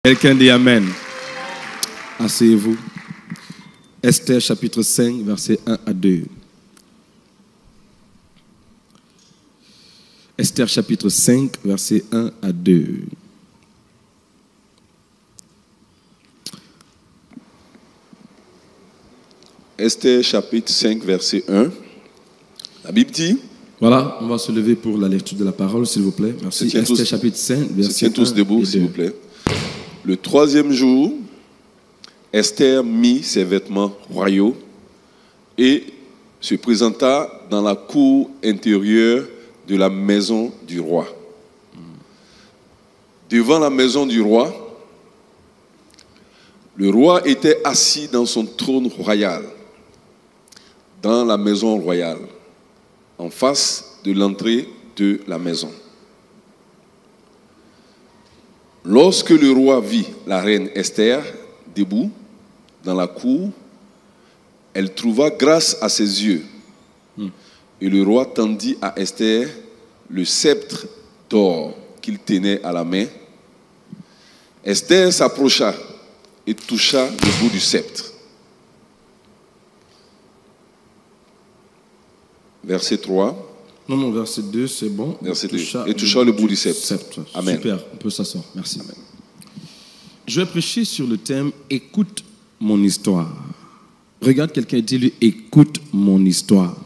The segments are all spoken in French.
Quelqu'un dit Amen. Asseyez-vous. Esther chapitre 5, versets 1 à 2. Esther chapitre 5, versets 1 à 2. Esther chapitre 5, verset 1. La Bible dit... Voilà, on va se lever pour la lecture de la parole, s'il vous plaît. Merci. Esther chapitre 5, verset 1 à 2. Tous debout, s'il vous plaît. Le troisième jour, Esther mit ses vêtements royaux et se présenta dans la cour intérieure de la maison du roi. Devant la maison du roi, le roi était assis dans son trône royal, dans la maison royale, en face de l'entrée de la maison. Lorsque le roi vit la reine Esther debout dans la cour, elle trouva grâce à ses yeux. Et le roi tendit à Esther le sceptre d'or qu'il tenait à la main. Esther s'approcha et toucha le bout du sceptre. Verset 3. Non, verset 2, c'est bon. Verset 2. Et toucha le bout du sceptre. Amen. Super, on peut s'asseoir. Merci. Amen. Je vais prêcher sur le thème « Écoute mon histoire ». Regarde quelqu'un et dis-lui « Écoute mon histoire ».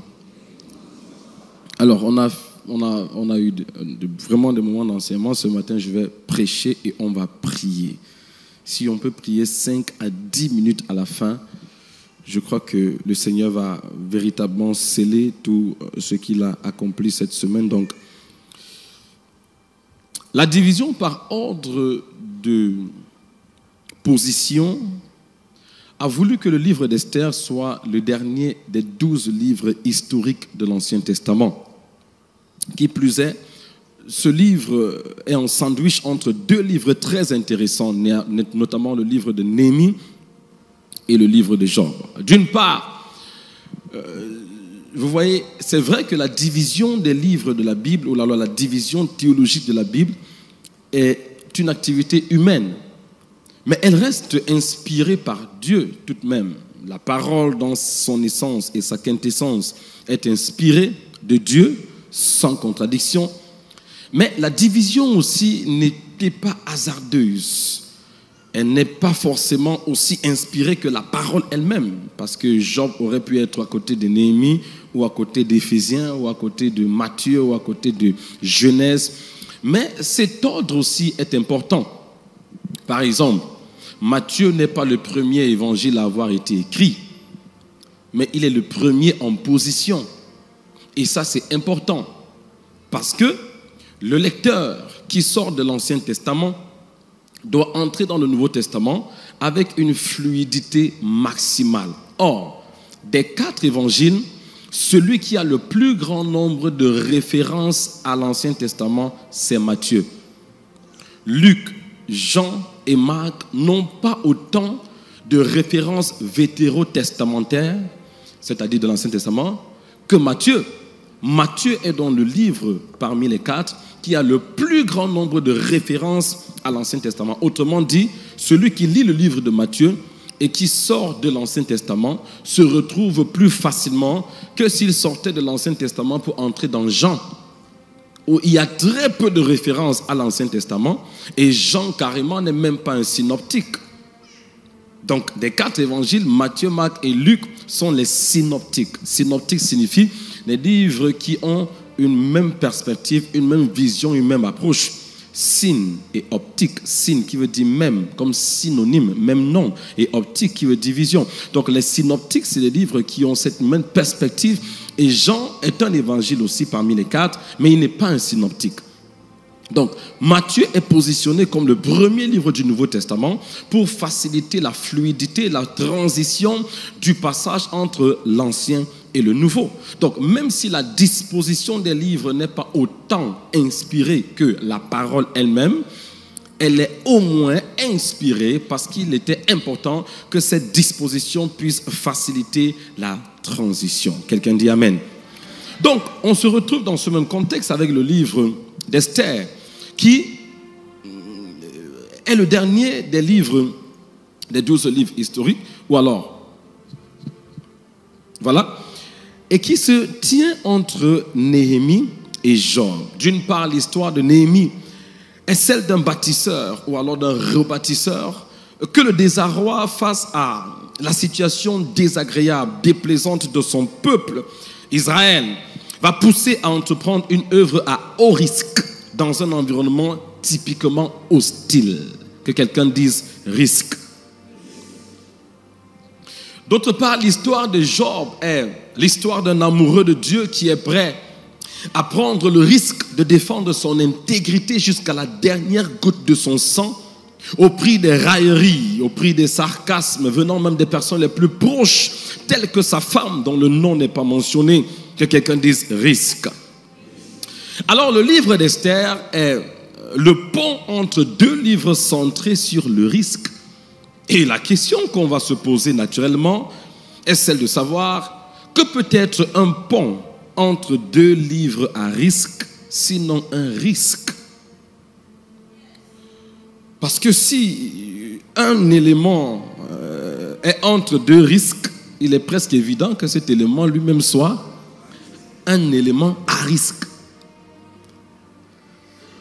Alors, on a eu vraiment des moments d'enseignement. Ce matin, je vais prêcher et on va prier. Si on peut prier 5 à 10 minutes à la fin, je crois que le Seigneur va véritablement sceller tout ce qu'il a accompli cette semaine. Donc, la division par ordre de position a voulu que le livre d'Esther soit le dernier des 12 livres historiques de l'Ancien Testament. Qui plus est, ce livre est en sandwich entre deux livres très intéressants, notamment le livre de Néhémie et le livre de Job. D'une part, vous voyez, c'est vrai que la division des livres de la Bible, ou alors la division théologique de la Bible, est une activité humaine. Mais elle reste inspirée par Dieu tout de même. La parole dans son essence et sa quintessence est inspirée de Dieu, sans contradiction. Mais la division aussi n'était pas hasardeuse. Elle n'est pas forcément aussi inspirée que la parole elle-même, parce que Job aurait pu être à côté de Néhémie, ou à côté d'Éphésiens, ou à côté de Matthieu, ou à côté de Genèse. Mais cet ordre aussi est important. Par exemple, Matthieu n'est pas le premier évangile à avoir été écrit, mais il est le premier en position. Et ça, c'est important, parce que le lecteur qui sort de l'Ancien Testament doit entrer dans le Nouveau Testament avec une fluidité maximale. Or, des 4 évangiles, celui qui a le plus grand nombre de références à l'Ancien Testament, c'est Matthieu. Luc, Jean et Marc n'ont pas autant de références vétérotestamentaires, c'est-à-dire de l'Ancien Testament, que Matthieu. Matthieu est dans le livre parmi les 4 qui a le plus grand nombre de références à l'Ancien Testament. Autrement dit, celui qui lit le livre de Matthieu et qui sort de l'Ancien Testament se retrouve plus facilement que s'il sortait de l'Ancien Testament pour entrer dans Jean, où il y a très peu de références à l'Ancien Testament, et Jean carrément n'est même pas un synoptique. Donc, des 4 évangiles, Matthieu, Marc et Luc sont les synoptiques. Synoptique signifie les livres qui ont une même perspective, une même vision, une même approche. Syn et optique. Syn qui veut dire même, comme synonyme, même nom. Et optique qui veut dire vision. Donc les synoptiques, c'est les livres qui ont cette même perspective. Et Jean est un évangile aussi parmi les 4, mais il n'est pas un synoptique. Donc, Matthieu est positionné comme le premier livre du Nouveau Testament pour faciliter la fluidité, la transition du passage entre l'Ancien et le Nouveau. Donc, même si la disposition des livres n'est pas autant inspirée que la parole elle-même, elle est au moins inspirée parce qu'il était important que cette disposition puisse faciliter la transition. Quelqu'un dit Amen. Donc, on se retrouve dans ce même contexte avec le livre d'Esther qui est le dernier des livres, des 12 livres historiques, ou alors, voilà, et qui se tient entre Néhémie et Job. D'une part, l'histoire de Néhémie est celle d'un bâtisseur, ou alors d'un rebâtisseur, que le désarroi face à la situation désagréable, déplaisante de son peuple, Israël, va pousser à entreprendre une œuvre à haut risque dans un environnement typiquement hostile. Que quelqu'un dise risque. D'autre part, l'histoire de Job est l'histoire d'un amoureux de Dieu qui est prêt à prendre le risque de défendre son intégrité jusqu'à la dernière goutte de son sang, au prix des railleries, au prix des sarcasmes venant même des personnes les plus proches, telles que sa femme dont le nom n'est pas mentionné. Que quelqu'un dise risque. Alors le livre d'Esther est le pont entre deux livres centrés sur le risque. Et la question qu'on va se poser naturellement est celle de savoir que peut être un pont entre deux livres à risque, sinon un risque. Parce que si un élément est entre deux risques, il est presque évident que cet élément lui-même soit un élément à risque.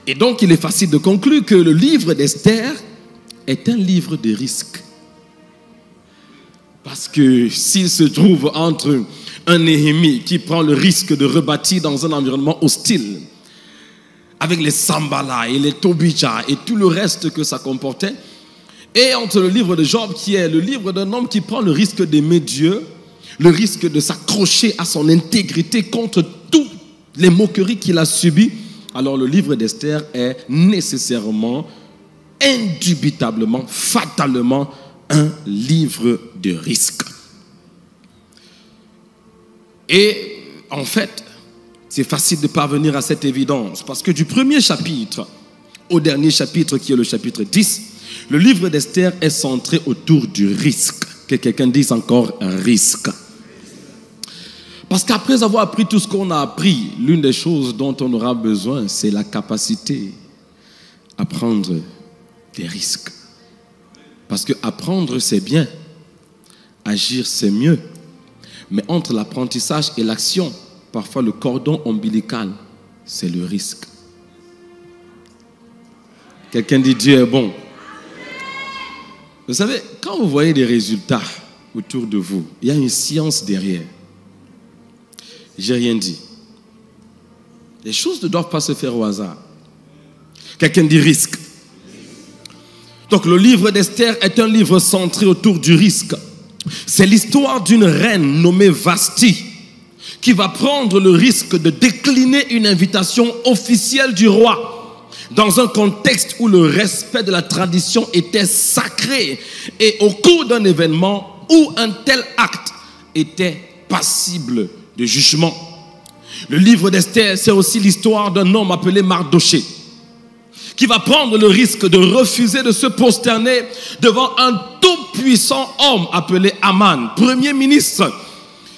Et donc, il est facile de conclure que le livre d'Esther est un livre de risque. Parce que s'il se trouve entre un Néhémie qui prend le risque de rebâtir dans un environnement hostile, avec les Sambala et les Tobija et tout le reste que ça comportait, et entre le livre de Job qui est le livre d'un homme qui prend le risque d'aimer Dieu, le risque de s'accrocher à son intégrité contre toutes les moqueries qu'il a subies, alors le livre d'Esther est nécessairement, indubitablement, fatalement un livre de risque. Et en fait, c'est facile de parvenir à cette évidence parce que du premier chapitre au dernier chapitre qui est le chapitre 10, le livre d'Esther est centré autour du risque. Que quelqu'un dise encore un risque. Parce qu'après avoir appris tout ce qu'on a appris, l'une des choses dont on aura besoin, c'est la capacité à prendre des risques. Parce que apprendre, c'est bien. Agir, c'est mieux. Mais entre l'apprentissage et l'action, parfois le cordon ombilical, c'est le risque. Quelqu'un dit Dieu est bon. Vous savez, quand vous voyez des résultats autour de vous, il y a une science derrière. J'ai rien dit. Les choses ne doivent pas se faire au hasard. Quelqu'un dit risque. Donc le livre d'Esther est un livre centré autour du risque. C'est l'histoire d'une reine nommée Vashti qui va prendre le risque de décliner une invitation officielle du roi dans un contexte où le respect de la tradition était sacré et au cours d'un événement où un tel acte était passible de jugement. Le livre d'Esther, c'est aussi l'histoire d'un homme appelé Mardoché qui va prendre le risque de refuser de se prosterner devant un tout-puissant homme appelé Aman, premier ministre,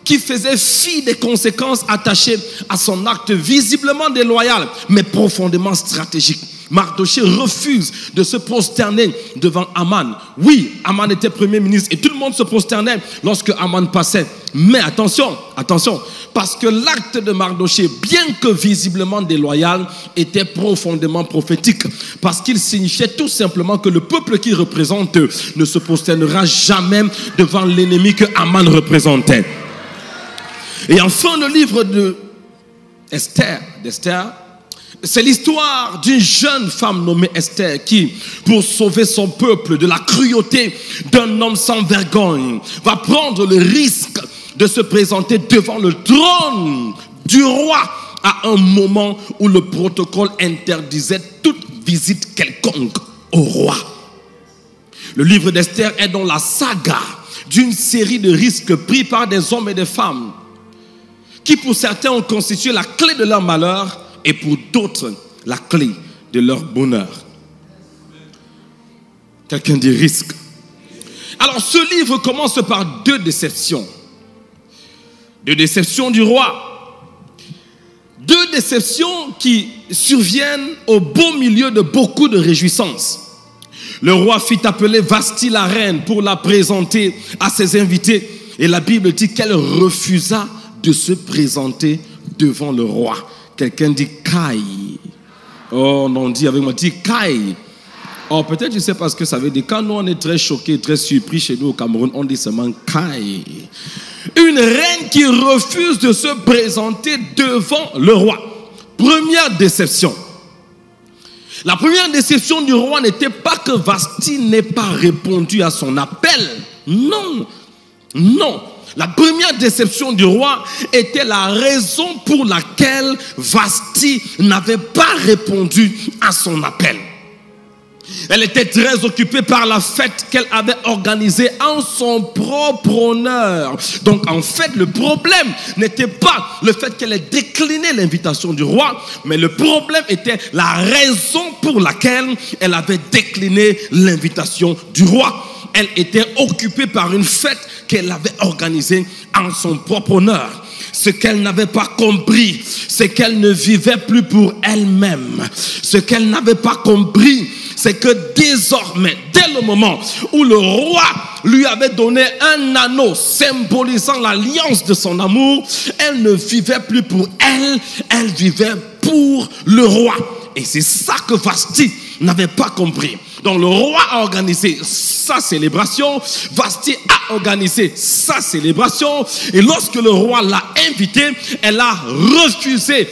qui faisait fi des conséquences attachées à son acte visiblement déloyal, mais profondément stratégique. Mardoché refuse de se prosterner devant Aman. Oui, Aman était premier ministre et tout le monde se prosternait lorsque Aman passait. Mais attention, attention, parce que l'acte de Mardoché, bien que visiblement déloyal, était profondément prophétique. Parce qu'il signifiait tout simplement que le peuple qu'il représente ne se prosternera jamais devant l'ennemi que Aman représentait. Et enfin, le livre d'Esther, c'est l'histoire d'une jeune femme nommée Esther qui, pour sauver son peuple de la cruauté d'un homme sans vergogne, va prendre le risque de se présenter devant le trône du roi à un moment où le protocole interdisait toute visite quelconque au roi. Le livre d'Esther est donc la saga d'une série de risques pris par des hommes et des femmes qui pour certains ont constitué la clé de leur malheur et pour d'autres la clé de leur bonheur. Quelqu'un dit risque. Alors ce livre commence par deux déceptions. Deux déceptions du roi. Deux déceptions qui surviennent au beau milieu de beaucoup de réjouissances. Le roi fit appeler Vashti la reine pour la présenter à ses invités. Et la Bible dit qu'elle refusa de se présenter devant le roi. Quelqu'un dit Caille. Oh non, dit avec moi, dit Caille. Oh, peut-être je ne sais pas ce que ça veut dire. Quand nous on est très choqués, très surpris chez nous au Cameroun, on dit seulement Caille. Une reine qui refuse de se présenter devant le roi. Première déception. La première déception du roi n'était pas que Vashti n'ait pas répondu à son appel. Non, non. La première déception du roi était la raison pour laquelle Vashti n'avait pas répondu à son appel. Elle était très occupée par la fête qu'elle avait organisée en son propre honneur. Donc en fait, le problème n'était pas le fait qu'elle ait décliné l'invitation du roi, mais le problème était la raison pour laquelle elle avait décliné l'invitation du roi. Elle était occupée par une fête qu'elle avait organisée en son propre honneur. Ce qu'elle n'avait pas compris, c'est qu'elle ne vivait plus pour elle-même. Ce qu'elle n'avait pas compris, c'est que désormais, dès le moment où le roi lui avait donné un anneau symbolisant l'alliance de son amour, elle ne vivait plus pour elle, elle vivait pour le roi. Et c'est ça que Vashti n'avait pas compris. Donc le roi a organisé sa célébration, Vashti a organisé sa célébration, et lorsque le roi l'a invitée, elle a refusé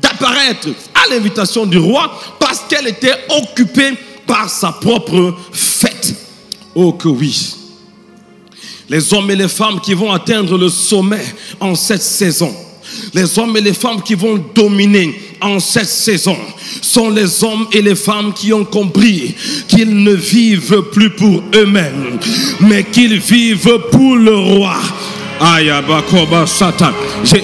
d'apparaître à l'invitation du roi parce qu'elle était occupée par sa propre fête. Oh que oui! Les hommes et les femmes qui vont atteindre le sommet en cette saison, les hommes et les femmes qui vont dominer en cette saison sont les hommes et les femmes qui ont compris qu'ils ne vivent plus pour eux-mêmes, mais qu'ils vivent pour le roi.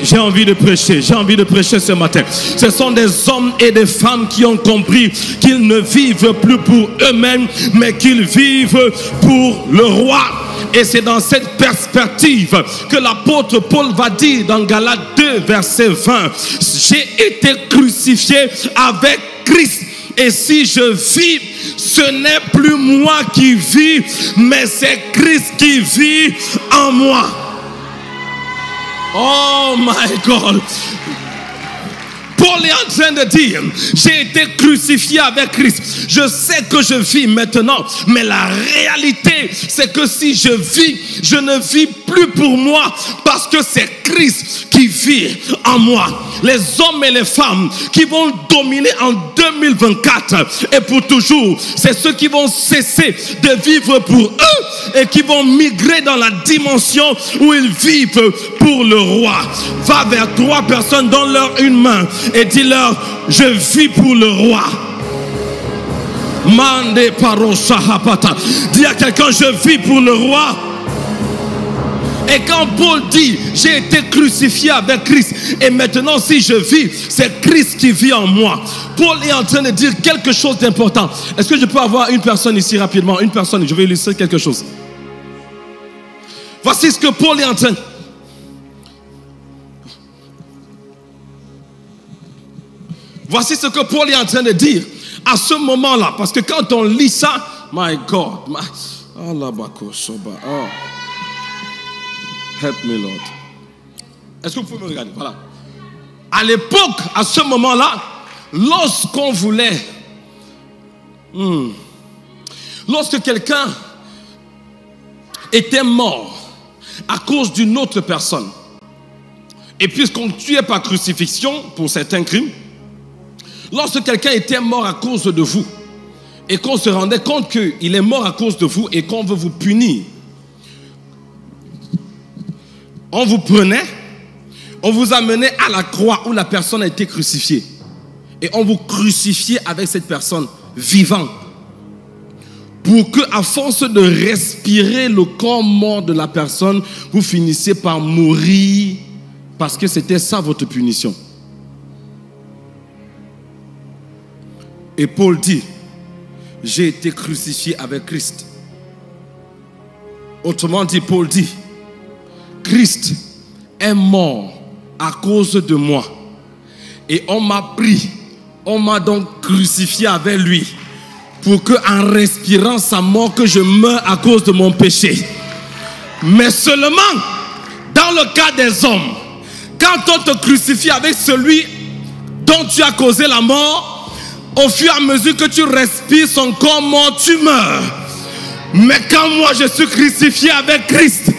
J'ai envie de prêcher ce matin. Ce sont des hommes et des femmes qui ont compris qu'ils ne vivent plus pour eux-mêmes, mais qu'ils vivent pour le roi. Et c'est dans cette perspective que l'apôtre Paul va dire dans Galates 2, verset 20, j'ai été crucifié avec Christ. Et si je vis, ce n'est plus moi qui vis, mais c'est Christ qui vit en moi. Oh my God. Paul est en train de dire, j'ai été crucifié avec Christ. Je sais que je vis maintenant, mais la réalité, c'est que si je vis, je ne vis plus pour moi, parce que c'est Christ qui vit en moi. Les hommes et les femmes qui vont dominer en 2024 et pour toujours, c'est ceux qui vont cesser de vivre pour eux et qui vont migrer dans la dimension où ils vivent pour le roi. Va vers 3 personnes, donne-leur une main et dis-leur, je vis pour le roi. Mande parosha hapata. Dis à quelqu'un, je vis pour le roi. Et quand Paul dit, j'ai été crucifié avec Christ, et maintenant si je vis, c'est Christ qui vit en moi. Paul est en train de dire quelque chose d'important. Est-ce que je peux avoir une personne ici rapidement? Une personne, je vais illustrer quelque chose. Voici ce que Paul est en train. Voici ce que Paul est en train de dire à ce moment-là. Parce que quand on lit ça, my God, help me Lord. Est-ce que vous pouvez me regarder? Voilà. À l'époque, à ce moment-là, lorsqu'on voulait, lorsque quelqu'un était mort à cause d'une autre personne, et puisqu'on tuait par crucifixion pour certains crimes, lorsque quelqu'un était mort à cause de vous, et qu'on se rendait compte qu'il est mort à cause de vous et qu'on veut vous punir, on vous prenait, on vous amenait à la croix où la personne a été crucifiée. Et on vous crucifiait avec cette personne vivante. Pour que, à force de respirer le corps mort de la personne, vous finissiez par mourir parce que c'était ça votre punition. Et Paul dit, j'ai été crucifié avec Christ. Autrement dit, Paul dit, Christ est mort à cause de moi. Et on m'a pris, on m'a donc crucifié avec lui pour que en respirant sa mort que je meure à cause de mon péché. Mais seulement dans le cas des hommes, quand on te crucifie avec celui dont tu as causé la mort, au fur et à mesure que tu respires son corps mort, tu meurs. Mais quand moi je suis crucifié avec Christ,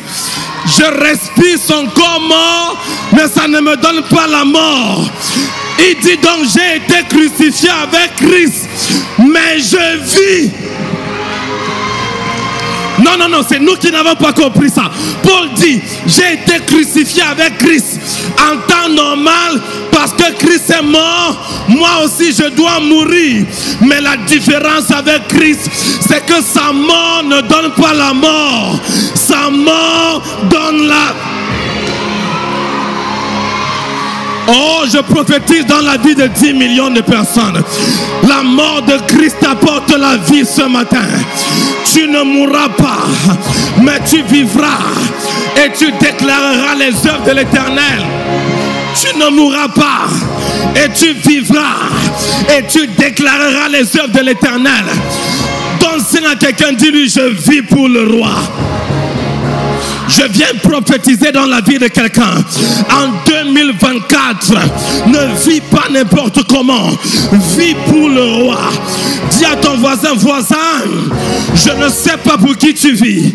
je respire son corps mort, mais ça ne me donne pas la mort. Il dit donc j'ai été crucifié avec Christ, mais je vis. Non, non, non, c'est nous qui n'avons pas compris ça. Paul dit, j'ai été crucifié avec Christ en temps normal parce que Christ est mort. Moi aussi, je dois mourir. Mais la différence avec Christ, c'est que sa mort ne donne pas la mort. Sa mort donne la... Oh, je prophétise dans la vie de 10 millions de personnes. La mort de Christ apporte la vie ce matin. Tu ne mourras pas, mais tu vivras et tu déclareras les œuvres de l'Éternel. Tu ne mourras pas et tu vivras et tu déclareras les œuvres de l'Éternel. Donne signe à quelqu'un, dis-lui, je vis pour le roi. Je viens prophétiser dans la vie de quelqu'un. En 2024, ne vis pas n'importe comment. Vis pour le roi. Dis à ton voisin, voisin, je ne sais pas pour qui tu vis.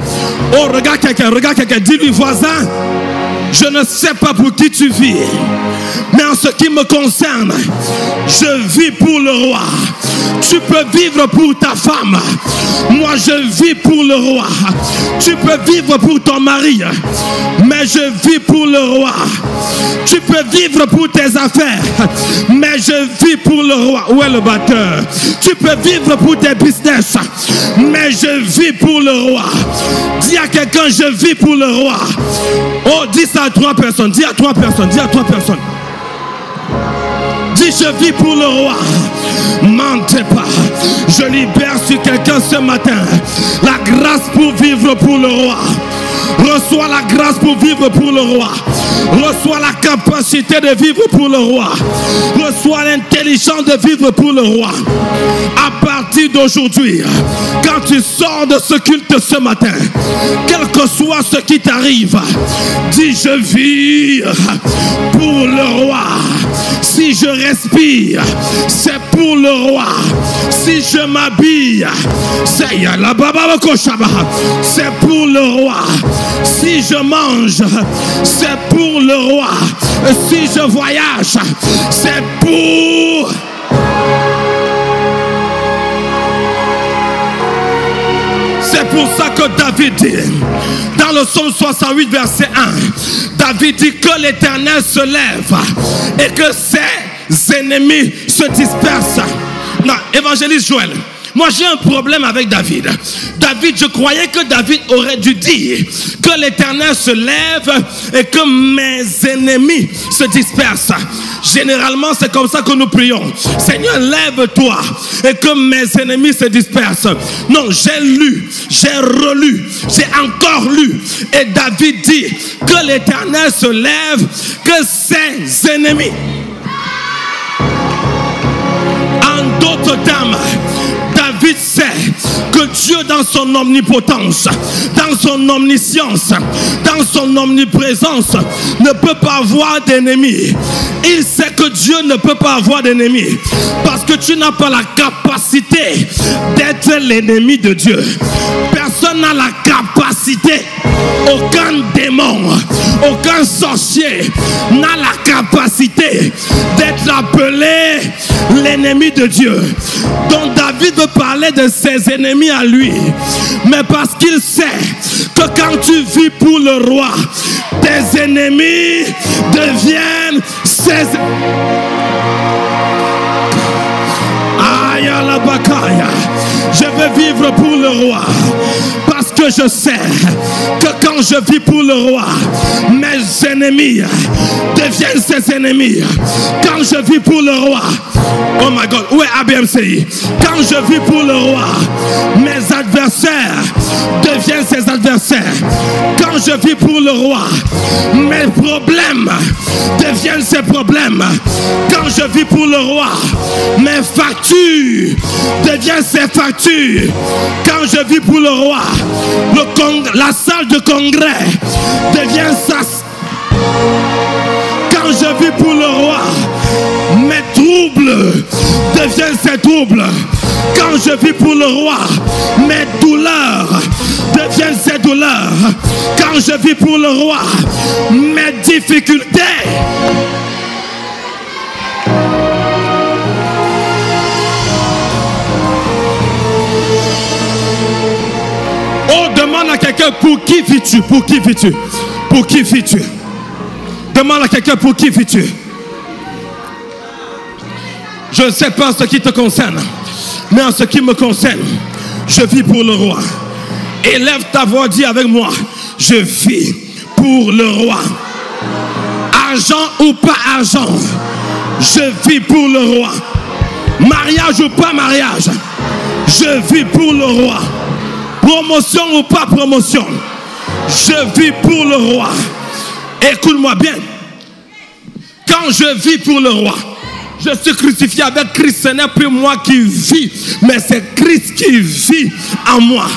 Oh, regarde quelqu'un, dis-lui, voisin, je ne sais pas pour qui tu vis. Mais en ce qui me concerne, je vis pour le roi. Tu peux vivre pour ta femme. Moi, je vis pour le roi. Tu peux vivre pour ton mari. Mais je vis pour le roi. Tu peux vivre pour tes affaires. Mais je vis pour le roi. Où est le batteur? Tu peux vivre pour tes business. Mais je vis pour le roi. Dis à quelqu'un, je vis pour le roi. Oh, dis ça à 3 personnes. Dis à 3 personnes. Dis à 3 personnes. Dis, je vis pour le roi. Mentez pas. Je libère sur quelqu'un ce matin la grâce pour vivre pour le roi. Reçois la grâce pour vivre pour le roi. Reçois la capacité de vivre pour le roi. Reçois l'intelligence de vivre pour le roi. À partir d'aujourd'hui, quand tu sors de ce culte ce matin, quel que soit ce qui t'arrive, dis, je vis pour le roi. Si je respire, c'est pour le roi. Si je m'habille, c'est pour le roi. Si je mange, c'est pour le roi. Si je voyage, c'est pour... C'est pour ça que David dit, dans le psaume 68, verset 1, David dit que l'Éternel se lève et que ses ennemis se dispersent. Non, évangéliste Joël, moi j'ai un problème avec David. David, je croyais que David aurait dû dire que l'Éternel se lève et que mes ennemis se dispersent. Généralement, c'est comme ça que nous prions. Seigneur, lève-toi et que mes ennemis se dispersent. Non, j'ai lu, j'ai relu, j'ai encore lu. Et David dit que l'Éternel se lève, que ses ennemis. En d'autres termes, David sait que Dieu, dans son omnipotence, dans son omniscience, dans son omniprésence, ne peut pas avoir d'ennemis. Il sait que Dieu ne peut pas avoir d'ennemis parce que tu n'as pas la capacité d'être l'ennemi de Dieu. Personne n'a la capacité, aucun démon, aucun sorcier n'a la capacité d'être appelé l'ennemi de Dieu. Donc David veut parler de ses ennemis à lui, mais parce qu'il sait que quand tu vis pour le roi, tes ennemis deviennent ses... Aïe à la bataille. Je veux vivre pour le roi parce que je sais que quand je vis pour le roi, mes ennemis deviennent ses ennemis. Quand je vis pour le roi, oh my God, où est ABMCI? Quand je vis pour le roi, mes adversaires deviennent ses adversaires. Quand je vis pour le roi, mes problèmes deviennent ses problèmes. Quand je vis pour le roi, mes factures deviennent ses factures. Quand je vis pour le roi, la salle de congrès devient sa... Quand je vis pour le roi, mes troubles deviennent ses troubles. Quand je vis pour le roi, mes douleurs deviennent ses douleurs. Quand je vis pour le roi, mes difficultés demande à quelqu'un pour qui vis-tu? Pour qui vis-tu? Pour qui vis-tu? Demande à quelqu'un pour qui vis-tu? Je ne sais pas ce qui te concerne, mais en ce qui me concerne, je vis pour le roi. Élève ta voix, dis avec moi, je vis pour le roi. Argent ou pas argent, je vis pour le roi. Mariage ou pas mariage, je vis pour le roi. Promotion ou pas promotion, je vis pour le roi. Écoute-moi bien. Quand je vis pour le roi, je suis crucifié avec Christ. Ce n'est plus moi qui vis, mais c'est Christ qui vit en moi.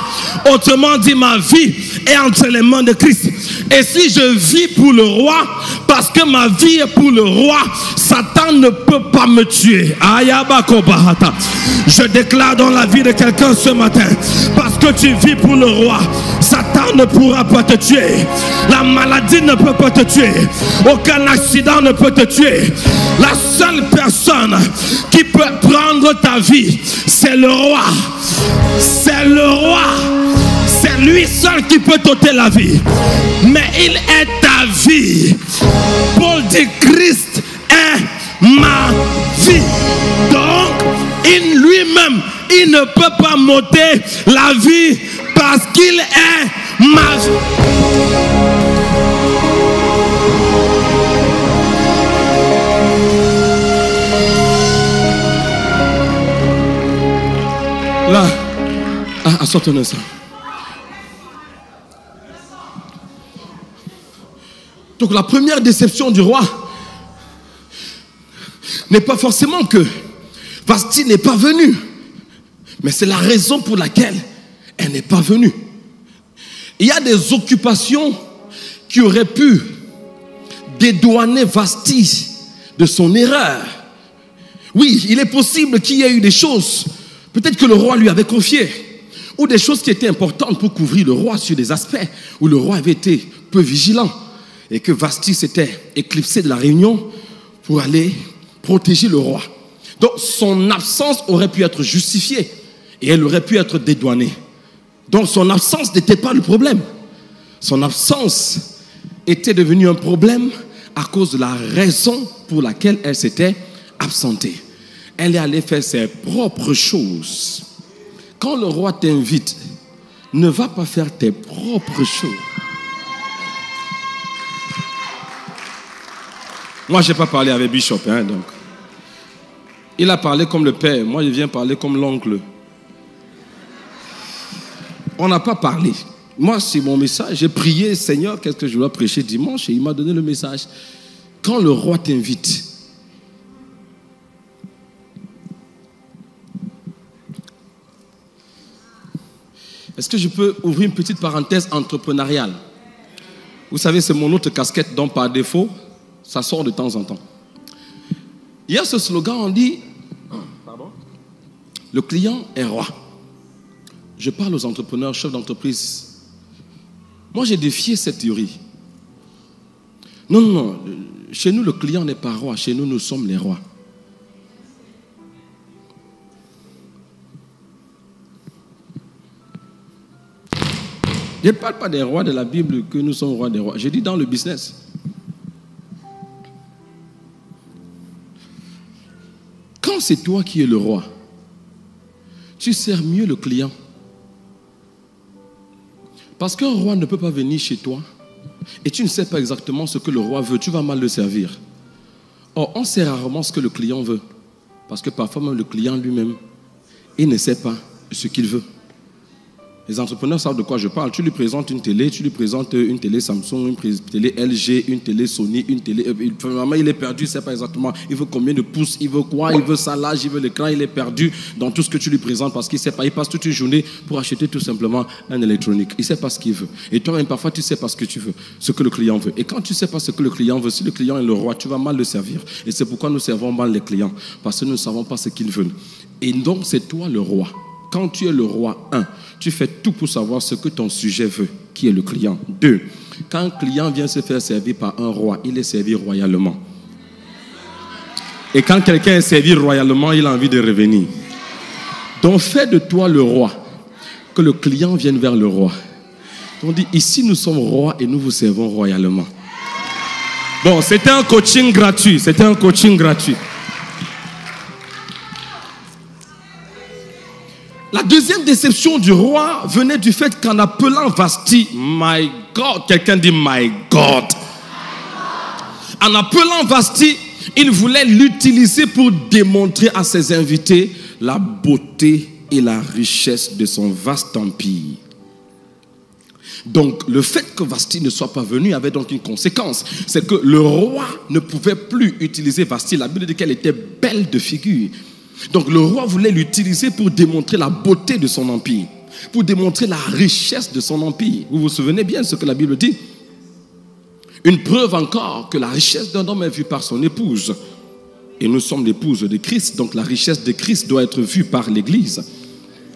Autrement dit, ma vie est entre les mains de Christ. Et si je vis pour le roi, parce que ma vie est pour le roi, Satan ne peut pas me tuer. Je déclare dans la vie de quelqu'un ce matin, parce que tu vis pour le roi, Satan ne pourra pas te tuer. La maladie ne peut pas te tuer. Aucun accident ne peut te tuer. La seule personne qui peut prendre ta vie, c'est le roi. C'est le roi. C'est lui seul qui peut t'ôter la vie. Mais il est ta vie. Paul dit, Christ est ma vie. Donc, lui-même, il ne peut pas m'ôter la vie parce qu'il est ma vie. Là, assortons ça. Donc la première déception du roi n'est pas forcément que Vashti n'est pas venue, mais c'est la raison pour laquelle elle n'est pas venue. Il y a des occupations qui auraient pu dédouaner Vashti de son erreur. Oui, il est possible qu'il y ait eu des choses, peut-être que le roi lui avait confié, ou des choses qui étaient importantes pour couvrir le roi sur des aspects où le roi avait été peu vigilant et que Vashti s'était éclipsée de la réunion pour aller protéger le roi. Donc son absence aurait pu être justifiée et elle aurait pu être dédouanée. Donc son absence n'était pas le problème. Son absence était devenue un problème à cause de la raison pour laquelle elle s'était absentée. Elle est allée faire ses propres choses. Quand le roi t'invite, ne va pas faire tes propres choses. Moi, je n'ai pas parlé avec Bishop, donc. Il a parlé comme le père. Moi, je viens parler comme l'oncle. On n'a pas parlé. Moi, c'est mon message. J'ai prié, Seigneur, qu'est-ce que je dois prêcher dimanche? Et il m'a donné le message. Quand le roi t'invite, est-ce que je peux ouvrir une petite parenthèse entrepreneuriale? Vous savez, c'est mon autre casquette, donc par défaut, ça sort de temps en temps. Il y a ce slogan, on dit, le client est roi. Je parle aux entrepreneurs, chefs d'entreprise. Moi, j'ai défié cette théorie. Non. Chez nous, le client n'est pas roi. Chez nous, nous sommes les rois. Je ne parle pas des rois de la Bible que nous sommes rois des rois. Je dis dans le business. Quand c'est toi qui es le roi, tu sers mieux le client. Parce qu'un roi ne peut pas venir chez toi et tu ne sais pas exactement ce que le roi veut, tu vas mal le servir. Or, on sait rarement ce que le client veut. Parce que parfois même le client lui-même, il ne sait pas ce qu'il veut. Les entrepreneurs savent de quoi je parle. Tu lui présentes une télé Samsung, une télé LG, une télé Sony, une télé... Vraiment, il est perdu, il ne sait pas exactement. Il veut combien de pouces, il veut quoi, il veut ça, l'âge, il veut l'écran. Il est perdu dans tout ce que tu lui présentes parce qu'il ne sait pas. Il passe toute une journée pour acheter tout simplement un électronique. Il ne sait pas ce qu'il veut. Et toi, même parfois, tu ne sais pas ce que tu veux, ce que le client veut. Et quand tu ne sais pas ce que le client veut, si le client est le roi, tu vas mal le servir. Et c'est pourquoi nous servons mal les clients. Parce que nous ne savons pas ce qu'ils veulent. Et donc, c'est toi le roi. Quand tu es le roi, 1, tu fais tout pour savoir ce que ton sujet veut, qui est le client. 2, quand un client vient se faire servir par un roi, il est servi royalement. Et quand quelqu'un est servi royalement, il a envie de revenir. Donc fais de toi le roi, que le client vienne vers le roi. On dit, ici nous sommes rois et nous vous servons royalement. Bon, c'était un coaching gratuit, La deuxième déception du roi venait du fait qu'en appelant Vashti, my God, quelqu'un dit my God. En appelant Vashti, il voulait l'utiliser pour démontrer à ses invités la beauté et la richesse de son vaste empire. Donc, le fait que Vashti ne soit pas venue avait donc une conséquence. C'est que le roi ne pouvait plus utiliser Vashti. La Bible dit qu'elle était belle de figure. Donc le roi voulait l'utiliser pour démontrer la beauté de son empire, pour démontrer la richesse de son empire. Vous vous souvenez bien de ce que la Bible dit? Une preuve encore que la richesse d'un homme est vue par son épouse. Et nous sommes l'épouse de Christ, donc la richesse de Christ doit être vue par l'Église.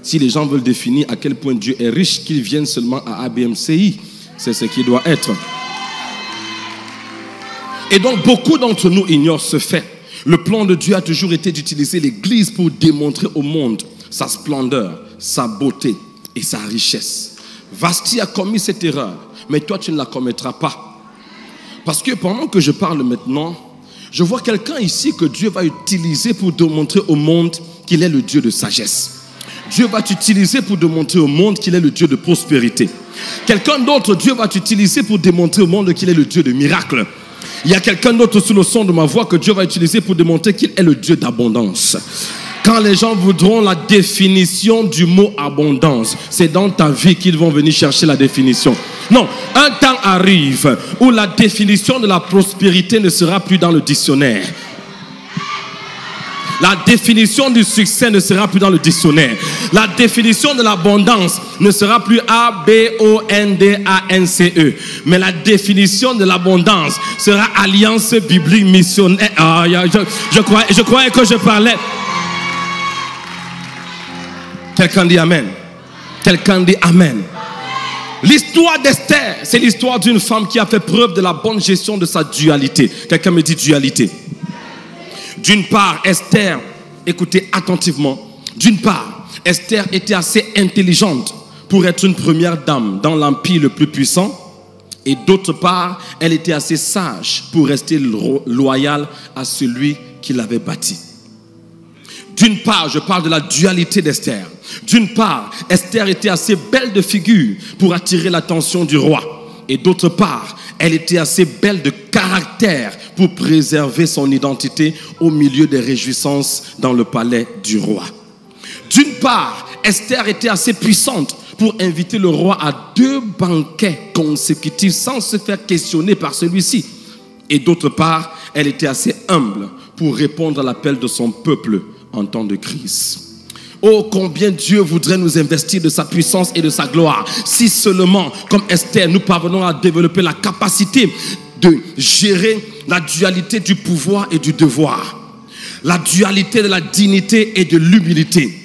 Si les gens veulent définir à quel point Dieu est riche, qu'ils viennent seulement à ABMCI. C'est ce qui doit être. Et donc beaucoup d'entre nous ignorent ce fait. Le plan de Dieu a toujours été d'utiliser l'Église pour démontrer au monde sa splendeur, sa beauté et sa richesse. Vashti a commis cette erreur, mais toi tu ne la commettras pas. Parce que pendant que je parle maintenant, je vois quelqu'un ici que Dieu va utiliser pour démontrer au monde qu'il est le Dieu de sagesse. Dieu va t'utiliser pour démontrer au monde qu'il est le Dieu de prospérité. Quelqu'un d'autre, Dieu va t'utiliser pour démontrer au monde qu'il est le Dieu de miracles. Il y a quelqu'un d'autre sous le son de ma voix que Dieu va utiliser pour démontrer qu'il est le Dieu d'abondance. Quand les gens voudront la définition du mot abondance, c'est dans ta vie qu'ils vont venir chercher la définition. Non, un temps arrive où la définition de la prospérité ne sera plus dans le dictionnaire. La définition du succès ne sera plus dans le dictionnaire. La définition de l'abondance ne sera plus A-B-O-N-D-A-N-C-E. Mais la définition de l'abondance sera Alliance biblique missionnaire. Ah, je croyais que je parlais. Quelqu'un dit Amen. Quelqu'un dit Amen. L'histoire d'Esther, c'est l'histoire d'une femme qui a fait preuve de la bonne gestion de sa dualité. Quelqu'un me dit dualité. D'une part, Esther, écoutez attentivement, d'une part, Esther était assez intelligente pour être une première dame dans l'empire le plus puissant. Et d'autre part, elle était assez sage pour rester loyale à celui qui l'avait bâti. D'une part, je parle de la dualité d'Esther. D'une part, Esther était assez belle de figure pour attirer l'attention du roi. Et d'autre part, elle était assez belle de caractère pour préserver son identité au milieu des réjouissances dans le palais du roi. D'une part, Esther était assez puissante pour inviter le roi à 2 banquets consécutifs sans se faire questionner par celui-ci. Et d'autre part, elle était assez humble pour répondre à l'appel de son peuple en temps de crise. Oh, combien Dieu voudrait nous investir de sa puissance et de sa gloire. Si seulement, comme Esther, nous parvenons à développer la capacité de gérer la dualité du pouvoir et du devoir. La dualité de la dignité et de l'humilité.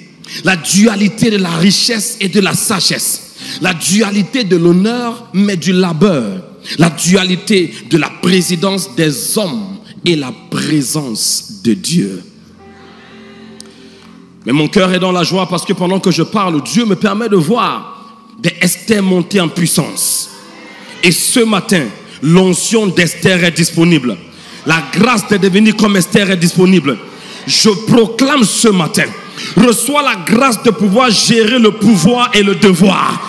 La dualité de la richesse et de la sagesse. La dualité de l'honneur mais du labeur. La dualité de la présidence des hommes et la présence de Dieu. Mais mon cœur est dans la joie parce que pendant que je parle, Dieu me permet de voir des Esther monter en puissance. Et ce matin, l'onction d'Esther est disponible. La grâce de devenir comme Esther est disponible. Je proclame ce matin, reçois la grâce de pouvoir gérer le pouvoir et le devoir.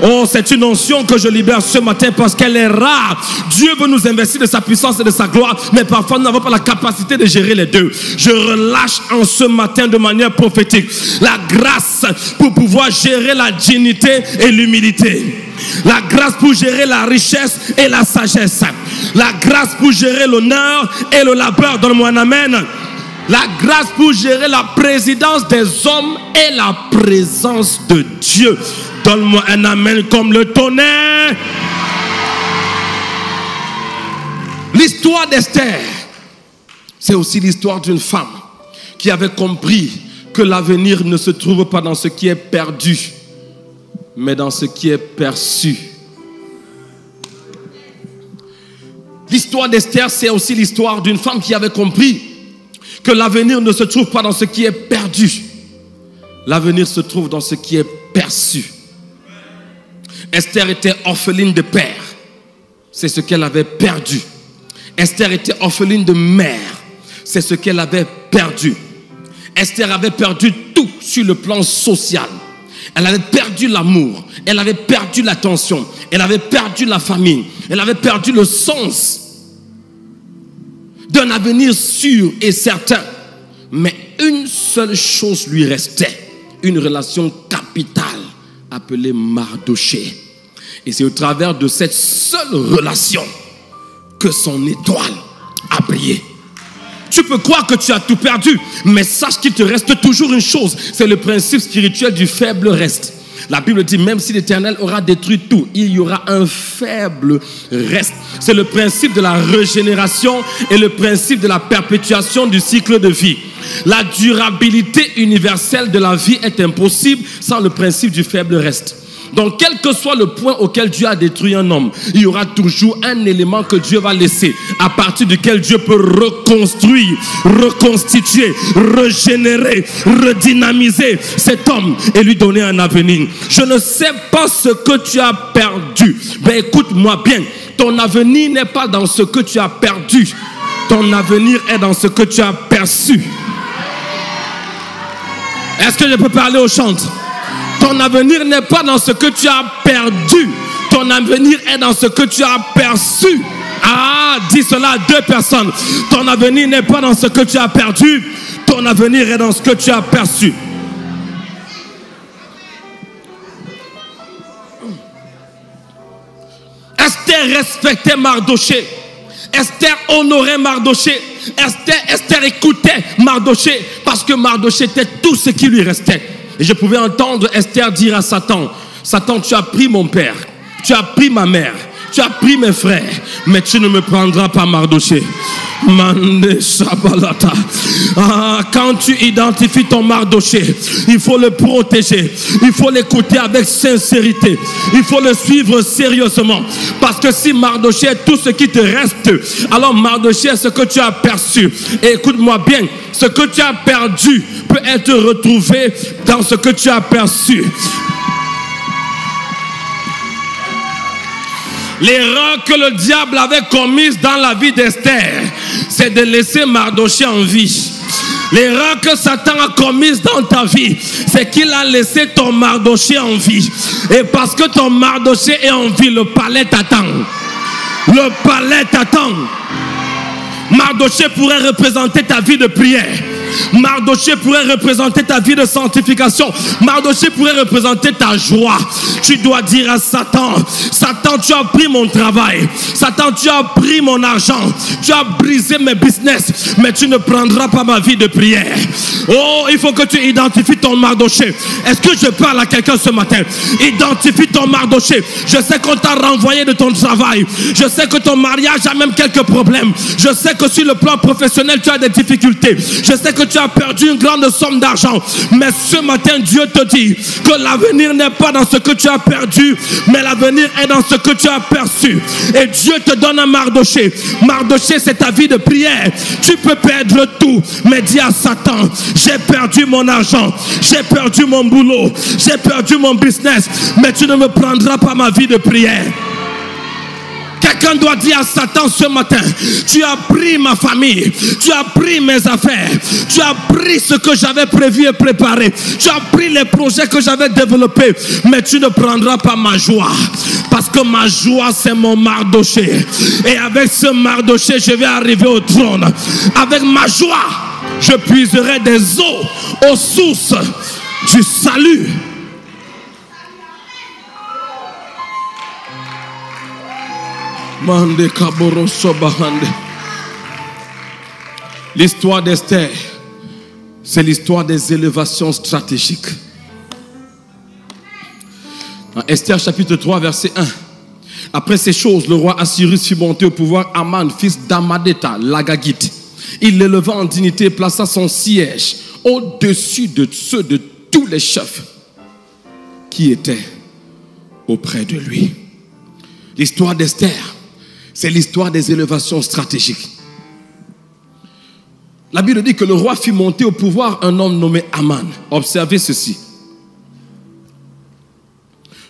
Oh, c'est une onction que je libère ce matin parce qu'elle est rare. Dieu veut nous investir de sa puissance et de sa gloire, mais parfois nous n'avons pas la capacité de gérer les deux. Je relâche en ce matin de manière prophétique la grâce pour pouvoir gérer la dignité et l'humilité. La grâce pour gérer la richesse et la sagesse. La grâce pour gérer l'honneur et le labeur. Donne-moi un amen. La grâce pour gérer la présidence des hommes et la présence de Dieu. Donne-moi un amen comme le tonnerre. L'histoire d'Esther, c'est aussi l'histoire d'une femme qui avait compris que l'avenir ne se trouve pas dans ce qui est perdu, mais dans ce qui est perçu. L'histoire d'Esther, c'est aussi l'histoire d'une femme qui avait compris que l'avenir ne se trouve pas dans ce qui est perdu. L'avenir se trouve dans ce qui est perçu. Esther était orpheline de père. C'est ce qu'elle avait perdu. Esther était orpheline de mère. C'est ce qu'elle avait perdu. Esther avait perdu tout sur le plan social. Elle avait perdu l'amour. Elle avait perdu l'attention. Elle avait perdu la famille. Elle avait perdu le sens d'un avenir sûr et certain. Mais une seule chose lui restait. Une relation capitale appelée Mardoché. Et c'est au travers de cette seule relation que son étoile a brillé. Tu peux croire que tu as tout perdu, mais sache qu'il te reste toujours une chose. C'est le principe spirituel du faible reste. La Bible dit, même si l'Éternel aura détruit tout, il y aura un faible reste. C'est le principe de la régénération et le principe de la perpétuation du cycle de vie. La durabilité universelle de la vie est impossible sans le principe du faible reste. Donc, quel que soit le point auquel Dieu a détruit un homme, il y aura toujours un élément que Dieu va laisser, à partir duquel Dieu peut reconstruire, reconstituer, régénérer, redynamiser cet homme et lui donner un avenir. Je ne sais pas ce que tu as perdu, mais écoute-moi bien, ton avenir n'est pas dans ce que tu as perdu, ton avenir est dans ce que tu as perçu. Est-ce que je peux parler aux chantes? Ton avenir n'est pas dans ce que tu as perdu. Ton avenir est dans ce que tu as perçu. Ah, dis cela à deux personnes. Ton avenir n'est pas dans ce que tu as perdu. Ton avenir est dans ce que tu as perçu. Esther respectait Mardoché. Esther honorait Mardoché. Esther écoutait Mardoché parce que Mardoché était tout ce qui lui restait. Et je pouvais entendre Esther dire à Satan, Satan, tu as pris mon père, tu as pris ma mère, tu as pris mes frères, mais tu ne me prendras pas Mardoché. Quand tu identifies ton Mardoché, il faut le protéger, il faut l'écouter avec sincérité, il faut le suivre sérieusement, parce que si Mardoché est tout ce qui te reste, alors Mardoché est ce que tu as perçu. Et écoute-moi bien, ce que tu as perdu peut être retrouvé dans ce que tu as perçu. L'erreur que le diable avait commise dans la vie d'Esther, c'est de laisser Mardoché en vie. L'erreur que Satan a commise dans ta vie, c'est qu'il a laissé ton Mardoché en vie. Et parce que ton Mardoché est en vie, le palais t'attend. Le palais t'attend. Mardoché pourrait représenter ta vie de prière. Mardoché pourrait représenter ta vie de sanctification. Mardoché pourrait représenter ta joie. Tu dois dire à Satan, Satan, tu as pris mon travail. Satan, tu as pris mon argent. Tu as brisé mes business, mais tu ne prendras pas ma vie de prière. Oh, il faut que tu identifies ton Mardoché. Est-ce que je parle à quelqu'un ce matin? Identifie ton Mardoché. Je sais qu'on t'a renvoyé de ton travail. Je sais que ton mariage a même quelques problèmes. Je sais que sur le plan professionnel, tu as des difficultés. Je sais que tu as perdu une grande somme d'argent. Mais ce matin, Dieu te dit que l'avenir n'est pas dans ce que tu as perdu, mais l'avenir est dans ce que tu as perçu. Et Dieu te donne un Mardoché. Mardoché, c'est ta vie de prière. Tu peux perdre tout, mais dis à Satan, j'ai perdu mon argent, j'ai perdu mon boulot, j'ai perdu mon business, mais tu ne me prendras pas ma vie de prière. Quelqu'un doit dire à Satan ce matin, tu as pris ma famille, tu as pris mes affaires, tu as pris ce que j'avais prévu et préparé, tu as pris les projets que j'avais développés, mais tu ne prendras pas ma joie. Parce que ma joie, c'est mon Mardoché. Et avec ce Mardoché, je vais arriver au trône. Avec ma joie, je puiserai des eaux aux sources du salut. L'histoire d'Esther, c'est l'histoire des élévations stratégiques. Dans Esther chapitre 3 verset 1. Après ces choses, le roi Assyrus fit monter au pouvoir Aman, fils d'Amadeta, l'Agagite. Il l'éleva en dignité et plaça son siège au-dessus de ceux de tous les chefs qui étaient auprès de lui. L'histoire d'Esther, c'est l'histoire des élévations stratégiques. La Bible dit que le roi fit monter au pouvoir un homme nommé Aman. Observez ceci.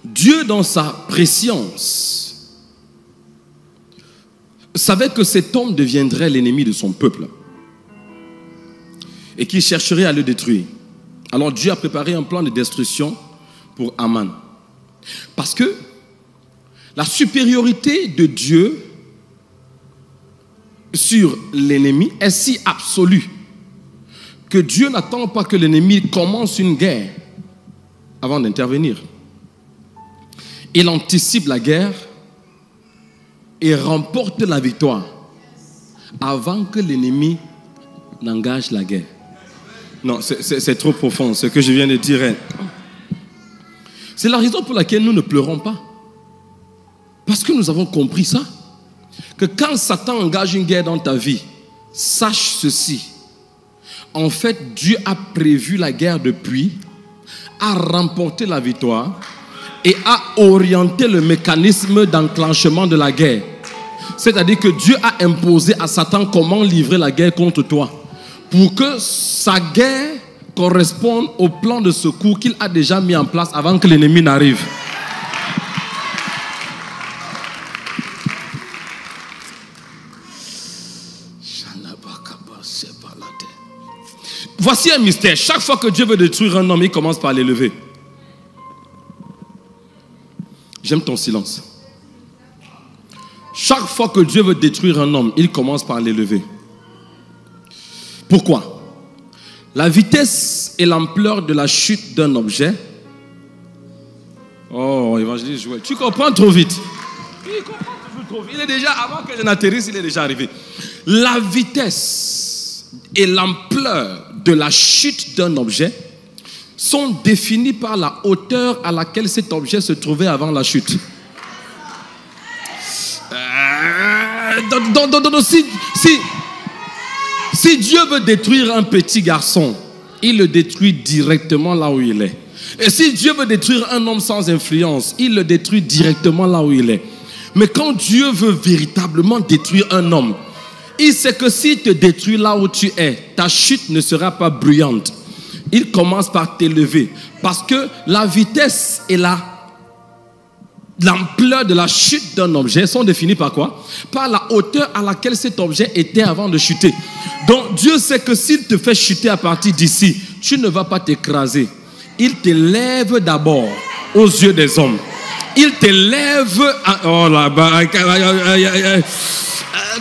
Dieu, dans sa préscience, savait que cet homme deviendrait l'ennemi de son peuple et qu'il chercherait à le détruire. Alors Dieu a préparé un plan de destruction pour Aman. Parce que la supériorité de Dieu sur l'ennemi est si absolue que Dieu n'attend pas que l'ennemi commence une guerre avant d'intervenir. Il anticipe la guerre et remporte la victoire avant que l'ennemi n'engage la guerre. Non, c'est trop profond ce que je viens de dire. C'est la raison pour laquelle nous ne pleurons pas. Parce que nous avons compris ça. Que quand Satan engage une guerre dans ta vie, sache ceci. En fait, Dieu a prévu la guerre depuis, a remporté la victoire et a orienté le mécanisme d'enclenchement de la guerre. C'est-à-dire que Dieu a imposé à Satan comment livrer la guerre contre toi. Pour que sa guerre corresponde au plan de secours qu'il a déjà mis en place avant que l'ennemi n'arrive. Voici un mystère. Chaque fois que Dieu veut détruire un homme, il commence par l'élever. J'aime ton silence. Chaque fois que Dieu veut détruire un homme, il commence par l'élever. Pourquoi? La vitesse et l'ampleur de la chute d'un objet. Oh, évangéliste Joël, tu comprends trop vite. Il comprend toujours trop vite. Il est déjà, avant que je n'atterrisse, il est déjà arrivé. La vitesse et l'ampleur de la chute d'un objet sont définis par la hauteur à laquelle cet objet se trouvait avant la chute. Si Dieu veut détruire un petit garçon, il le détruit directement là où il est. Et si Dieu veut détruire un homme sans influence, il le détruit directement là où il est. Mais quand Dieu veut véritablement détruire un homme, il sait que s'il te détruit là où tu es, ta chute ne sera pas bruyante. Il commence par t'élever. Parce que la vitesse et l'ampleur de la chute d'un objet sont définies par quoi? Par la hauteur à laquelle cet objet était avant de chuter. Donc Dieu sait que s'il te fait chuter à partir d'ici, tu ne vas pas t'écraser. Il t'élève d'abord aux yeux des hommes. Il t'élève oh là-bas.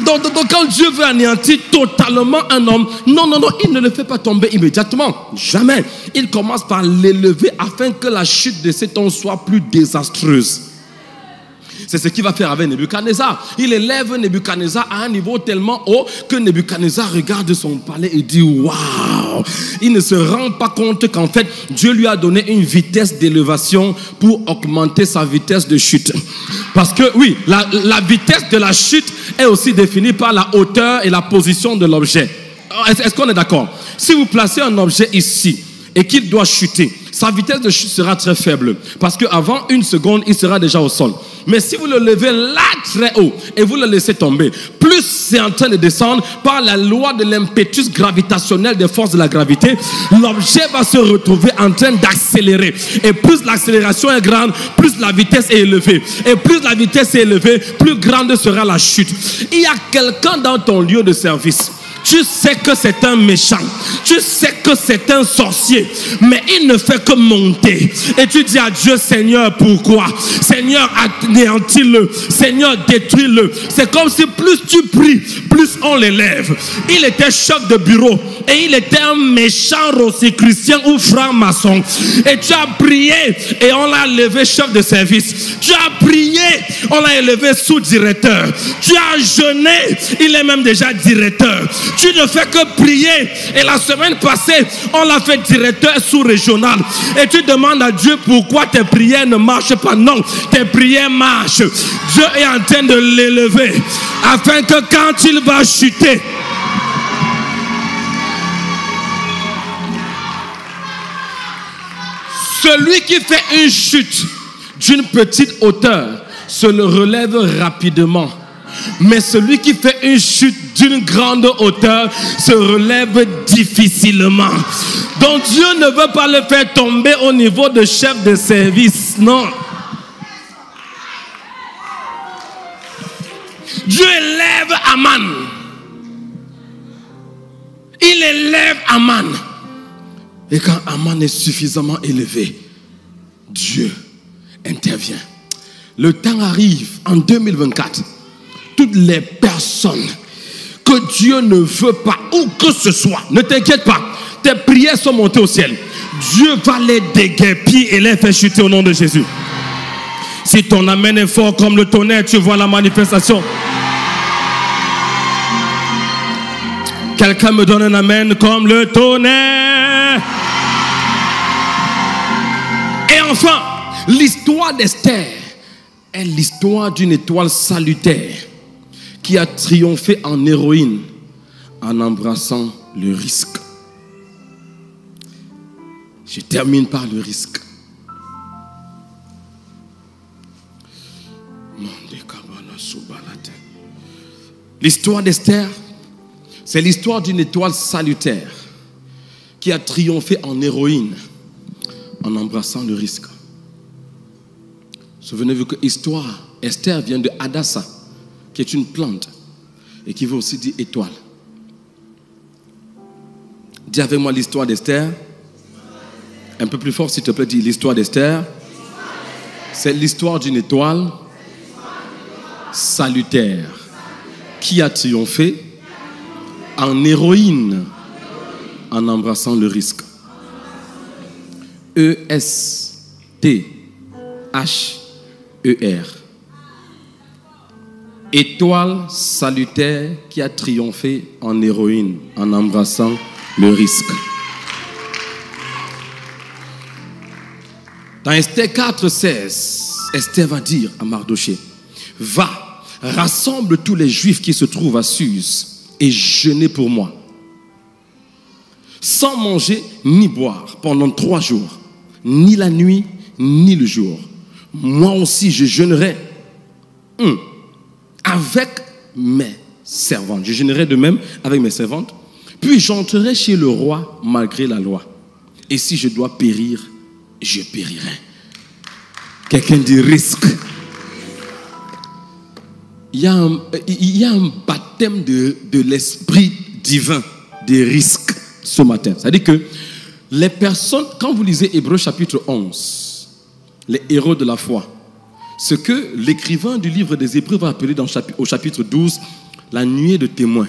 Donc quand Dieu veut anéantir totalement un homme, non, il ne le fait pas tomber immédiatement. Jamais. Il commence par l'élever afin que la chute de cet homme soit plus désastreuse. C'est ce qu'il va faire avec Nebuchadnezzar. Il élève Nebuchadnezzar à un niveau tellement haut que Nebuchadnezzar regarde son palais et dit waouh. Il ne se rend pas compte qu'en fait Dieu lui a donné une vitesse d'élévation pour augmenter sa vitesse de chute. Parce que oui, la vitesse de la chute est aussi définie par la hauteur et la position de l'objet. Est-ce qu'on est d'accord? Si vous placez un objet ici et qu'il doit chuter, sa vitesse de chute sera très faible. Parce qu'avant une seconde, il sera déjà au sol. Mais si vous le levez là très haut et vous le laissez tomber, plus c'est en train de descendre par la loi de l'impétus gravitationnel des forces de la gravité, l'objet va se retrouver en train d'accélérer. Et plus l'accélération est grande, plus la vitesse est élevée. Et plus la vitesse est élevée, plus grande sera la chute. Il y a quelqu'un dans ton lieu de service. Tu sais que c'est un méchant. Tu sais que c'est un sorcier. Mais il ne fait que monter. Et tu dis à Dieu, Seigneur, pourquoi? Seigneur, anéantis-le. Seigneur, détruis-le. C'est comme si plus tu pries, plus on l'élève. Il était chef de bureau. Et il était un méchant rosicrucien ou franc-maçon. Et tu as prié et on l'a élevé chef de service. Tu as prié, on l'a élevé sous-directeur. Tu as jeûné, il est même déjà directeur. Tu ne fais que prier. Et la semaine passée, on l'a fait directeur sous-régional. Et tu demandes à Dieu pourquoi tes prières ne marchent pas. Non, tes prières marchent. Dieu est en train de l'élever. Afin que quand il va chuter, celui qui fait une chute d'une petite hauteur se le relève rapidement. Mais celui qui fait une chute d'une grande hauteur se relève difficilement. Donc Dieu ne veut pas le faire tomber au niveau de chef de service. Non. Dieu élève Aman. Il élève Aman. Et quand Aman est suffisamment élevé, Dieu intervient. Le temps arrive en 2024. Toutes les personnes que Dieu ne veut pas, où que ce soit, ne t'inquiète pas, tes prières sont montées au ciel. Dieu va les déguerpir et les faire chuter au nom de Jésus. Si ton amen est fort comme le tonnerre, tu vois la manifestation. Quelqu'un me donne un amen comme le tonnerre. Et enfin, l'histoire d'Esther est l'histoire d'une étoile salutaire qui a triomphé en héroïne en embrassant le risque. Je termine par le risque. L'histoire d'Esther, c'est l'histoire d'une étoile salutaire qui a triomphé en héroïne en embrassant le risque. Souvenez-vous que Esther vient de Hadassah, qui est une plante et qui veut aussi dire étoile. Dis avec moi l'histoire d'Esther. Un peu plus fort s'il te plaît, dis l'histoire d'Esther. C'est l'histoire d'une étoile salutaire qui a triomphé en héroïne en embrassant le risque. E-S-T-H-E-R. Étoile salutaire qui a triomphé en héroïne en embrassant le risque. Dans Esther 4,16, Esther va dire à Mardoché: va, rassemble tous les Juifs qui se trouvent à Suse et jeûnez pour moi, sans manger ni boire pendant 3 jours, ni la nuit ni le jour. Moi aussi je jeûnerai avec mes servantes. Je jeûnerai de même avec mes servantes. Puis j'entrerai chez le roi malgré la loi. Et si je dois périr, je périrai. Quelqu'un dit risque. Il y a un baptême de l'esprit divin des risques ce matin. C'est-à-dire que les personnes, quand vous lisez Hébreux chapitre 11, les héros de la foi, ce que l'écrivain du livre des Hébreux va appeler au chapitre 12, la nuée de témoins.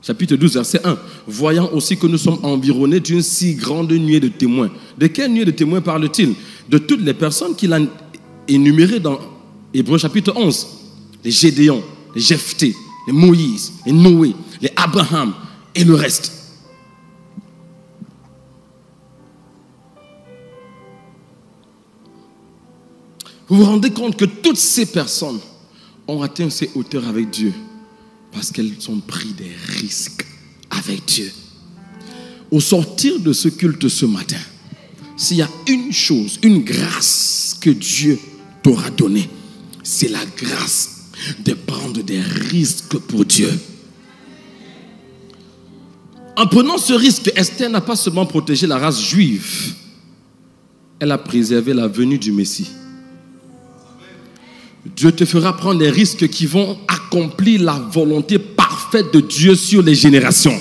Chapitre 12, verset 1. Voyant aussi que nous sommes environnés d'une si grande nuée de témoins. De quelle nuée de témoins parle-t-il? De toutes les personnes qu'il a énumérées dans Hébreux chapitre 11. Les Gédéon, les Jephthé, les Moïse, les Noé, les Abraham et le reste. Vous vous rendez compte que toutes ces personnes ont atteint ces hauteurs avec Dieu parce qu'elles ont pris des risques avec Dieu. Au sortir de ce culte ce matin, s'il y a une chose, une grâce que Dieu t'aura donnée, C'est la grâce de prendre des risques pour Dieu. En prenant ce risque, Esther n'a pas seulement protégé la race juive, elle a préservé la venue du Messie. Dieu te fera prendre des risques qui vont accomplir la volonté parfaite de Dieu sur les générations.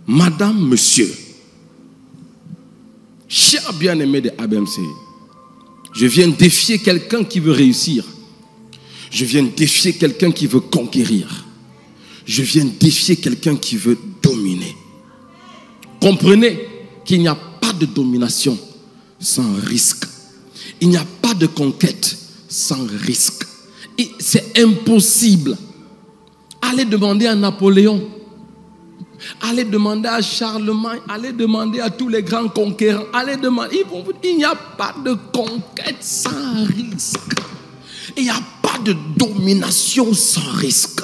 Madame, monsieur, cher bien-aimé de ABMC, je viens défier quelqu'un qui veut réussir. Je viens défier quelqu'un qui veut conquérir. Je viens défier quelqu'un qui veut dominer. Comprenez qu'il n'y a pas de domination sans risque. Il n'y a pas de conquête sans risque. C'est impossible. Allez demander à Napoléon. Allez demander à Charlemagne. Allez demander à tous les grands conquérants. Allez demander. Ils vont vous dire, il n'y a pas de conquête sans risque. Il n'y a pas de domination sans risque.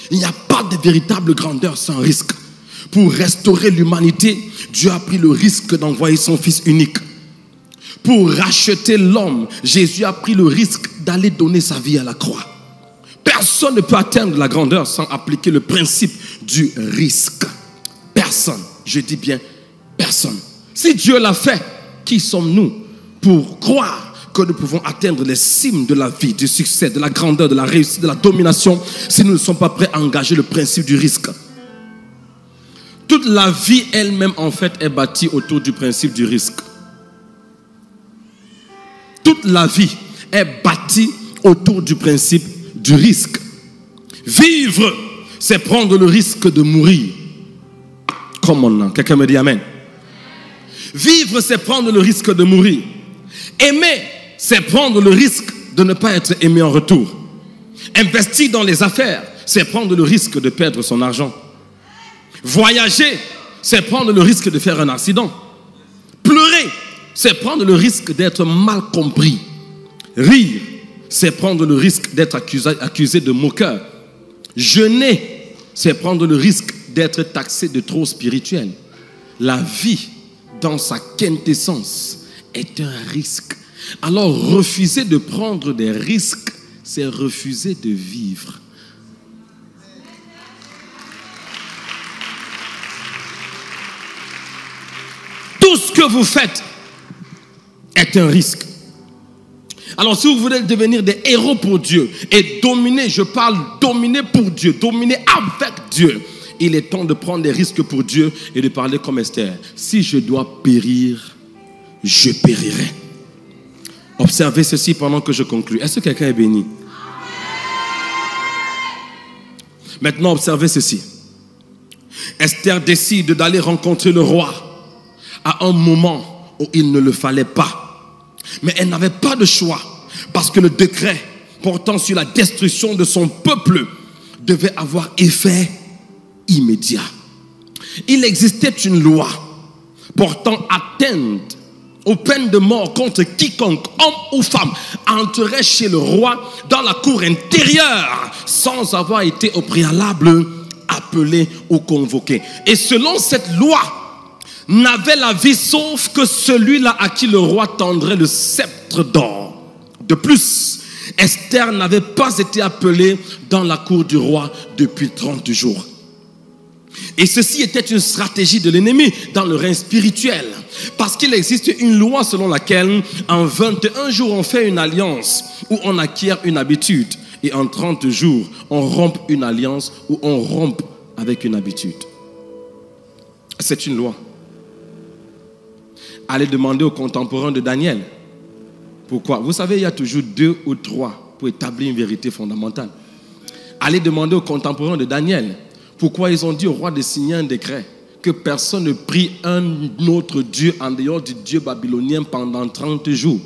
Il n'y a pas de véritable grandeur sans risque. Pour restaurer l'humanité, Dieu a pris le risque d'envoyer son Fils unique. Pour racheter l'homme, Jésus a pris le risque d'aller donner sa vie à la croix. Personne ne peut atteindre la grandeur sans appliquer le principe du risque. Personne. Je dis bien personne. Si Dieu l'a fait, qui sommes-nous pour croire que nous pouvons atteindre les cimes de la vie, du succès, de la grandeur, de la réussite, de la domination, si nous ne sommes pas prêts à engager le principe du risque? Toute la vie elle-même, en fait, est bâtie autour du principe du risque. Toute la vie est bâtie autour du principe du risque. Vivre, c'est prendre le risque de mourir. Comme on a. Quelqu'un me dit amen. Vivre, c'est prendre le risque de mourir. Aimer, c'est prendre le risque de ne pas être aimé en retour. Investir dans les affaires, c'est prendre le risque de perdre son argent. Voyager, c'est prendre le risque de faire un accident. Pleurer, c'est prendre le risque d'être mal compris. Rire, c'est prendre le risque d'être accusé de moqueur. Jeûner, c'est prendre le risque d'être taxé de trop spirituel. La vie, dans sa quintessence, est un risque. Alors, refuser de prendre des risques, c'est refuser de vivre. Tout ce que vous faites est un risque. Alors si vous voulez devenir des héros pour Dieu et dominer, je parle dominer pour Dieu, dominer avec Dieu, il est temps de prendre des risques pour Dieu et de parler comme Esther. Si je dois périr, je périrai. Observez ceci pendant que je conclue. Est-ce que quelqu'un est béni? Maintenant, observez ceci. Esther décide d'aller rencontrer le roi à un moment où il ne le fallait pas. Mais elle n'avait pas de choix parce que le décret portant sur la destruction de son peuple devait avoir effet immédiat. Il existait une loi portant atteinte aux peines de mort contre quiconque, homme ou femme, entrerait chez le roi dans la cour intérieure sans avoir été au préalable appelé ou convoqué. Et selon cette loi, n'avait la vie sauf que celui-là à qui le roi tendrait le sceptre d'or. De plus, Esther n'avait pas été appelée dans la cour du roi depuis 30 jours. Et ceci était une stratégie de l'ennemi dans le règne spirituel. Parce qu'il existe une loi selon laquelle en 21 jours on fait une alliance ou on acquiert une habitude. Et en 30 jours on rompt une alliance ou on rompt avec une habitude. C'est une loi. Allez demander aux contemporains de Daniel. Pourquoi? Vous savez, il y a toujours 2 ou 3 pour établir une vérité fondamentale. Allez demander aux contemporains de Daniel. Pourquoi ils ont dit au roi de signer un décret que personne ne prie un autre Dieu en dehors du Dieu babylonien pendant 30 jours.